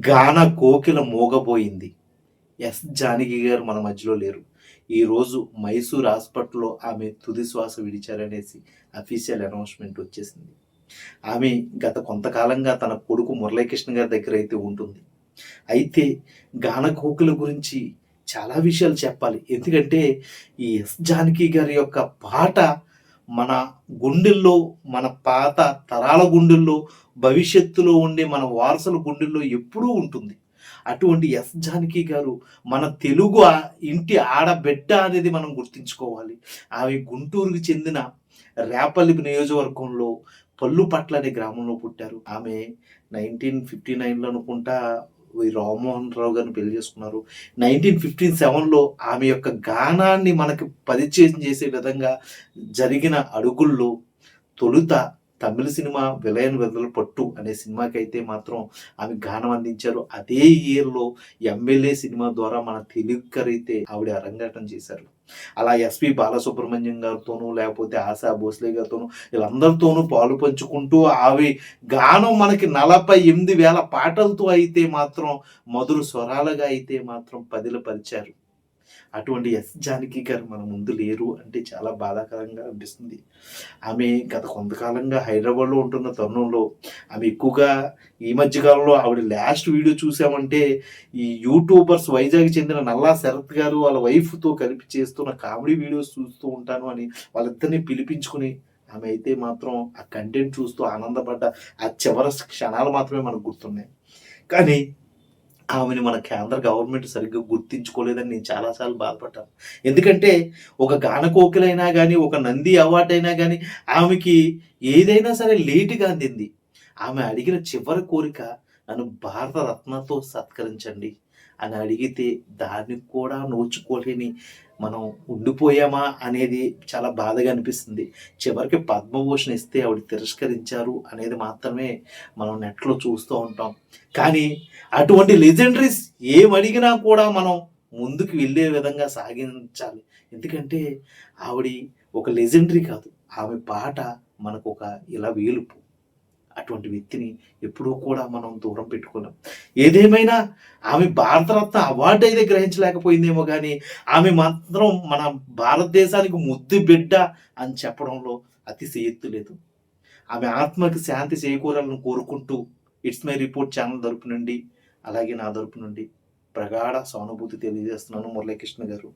గాన కోకిల మోగబోయింది. జానకి గారు మన మధ్యలో లేరు. ఈరోజు మైసూర్ హాస్పిటల్‌లో ఆమె తుది శ్వాస విడిచారనేసి అఫీషియల్ అనౌన్స్‌మెంట్ వచ్చేసింది. ఆమె గత కొంతకాలంగా తన కొడుకు మురళీకృష్ణ గారి దగ్గరైతే ఉంటుంది. అయితే గాన కోకిల గురించి చాలా విషయాలు చెప్పాలి. ఎందుకంటే ఈ జానకి గారి యొక్క పాట మన గుండెల్లో, మన పాత తరాల గుండెల్లో, భవిష్యత్తులో ఉండే మన వారసుల గుండెల్లో ఎప్పుడూ ఉంటుంది. అటువంటి జానకి గారు మన తెలుగు ఇంటి ఆడబిడ్డ అనేది మనం గుర్తుంచుకోవాలి. ఆమె గుంటూరుకి చెందిన రేపల్లి నియోజకవర్గంలో పల్లుపట్ల అనే గ్రామంలో పుట్టారు. ఆమె 1959లో అనుకుంటా ఈ రామ్మోహన్ రావు గారిని పెళ్లి చేసుకున్నారు. 1957లో ఆమె యొక్క గానాన్ని మనకి పరిచయం చేసే విధంగా జరిగిన అడుగుల్లో తొలుత తమిళ సినిమా 'విలయన్ వెదల పట్టు' అనే సినిమాకైతే మాత్రం ఆమె గానం అందించారు. అదే ఇయర్‌లో 'ఎమ్మెల్యే' సినిమా ద్వారా మన తెలుగుకరైతే ఆవిడ అరంగేట్రం చేశారు. అలా ఎస్‌పి బాలసుబ్రహ్మణ్యం గారితోనూ, లేకపోతే ఆశా భోస్లే గారితోనూ వీళ్ళందరితోనూ పాలు పంచుకుంటూ ఆమె గానం మనకి 48,000 పాటలతో అయితే మాత్రం మధుర స్వరాలుగా అయితే మాత్రం పదిలపరిచారు. అటువంటి జానకి గారు మన ముందు లేరు అంటే చాలా బాధాకరంగా అనిపిస్తుంది. ఆమె గత కొంతకాలంగా హైదరాబాద్‌లో ఉంటున్న తరుణంలో ఆమె ఎక్కువగా ఈ మధ్య కాలంలో ఆవిడ లాస్ట్ వీడియో చూసామంటే ఈ యూట్యూబర్స్ వైజాగ్‌కి చెందిన నల్లా శరత్ గారు వాళ్ళ వైఫ్‌తో కలిపి చేస్తున్న కామెడీ వీడియోస్ చూస్తూ ఉంటాను అని వాళ్ళిద్దరిని పిలిపించుకొని ఆమె అయితే మాత్రం ఆ కంటెంట్ చూస్తూ ఆనందపడ్డ ఆ చివరి క్షణాలు మాత్రమే మనకు గుర్తున్నాయి. కానీ ఆమెని మన కేంద్ర గవర్నమెంట్ సరిగ్గా గుర్తించుకోలేదని నేను చాలా సార్లు బాధపడ్డాను. ఎందుకంటే ఒక గాన కోకిలైనా గానీ, ఒక నంది అవార్డ్ అయినా గానీ, ఆమెకి ఏదైనా సరే లేట్‌గా అందింది. ఆమె అడిగిన చివరి కోరిక నన్ను భారత రత్నతో సత్కరించండి అని అడిగితే దానికి కూడా నోచుకోలేని మనం ఉండిపోయామా అనేది చాలా బాధగా అనిపిస్తుంది. చివరికి పద్మభూషణ్ ఇస్తే ఆవిడ తిరస్కరించారు అనేది మాత్రమే మనం నెట్‌లో చూస్తూ ఉంటాం. కానీ అటువంటి లెజెండరీస్ ఏమడిగినా కూడా మనం ముందుకు వెళ్ళే విధంగా సాగించాలి. ఎందుకంటే ఆవిడ ఒక లెజెండరీ కాదు. ఆమె పాట మనకొక ఇలవేలుపు. అటువంటి వ్యక్తిని ఎప్పుడూ కూడా మనం దూరం పెట్టుకోలేం. ఏదేమైనా ఆమె భారతరత్న అవార్డ్ అయితే గ్రహించలేకపోయిందేమో గానీ, ఆమె మాత్రం మన భారతదేశానికి ముద్దు బిడ్డ అని చెప్పడంలో అతిశయోక్తి లేదు. ఆమె ఆత్మకి శాంతి చేకూరాలని కోరుకుంటూ ఇట్స్ మై రిపోర్ట్ ఛానల్ తరపు నుండి, అలాగే నా తరపు నుండి ప్రగాఢ సానుభూతి తెలియజేస్తున్నాను మురళీకృష్ణ గారు.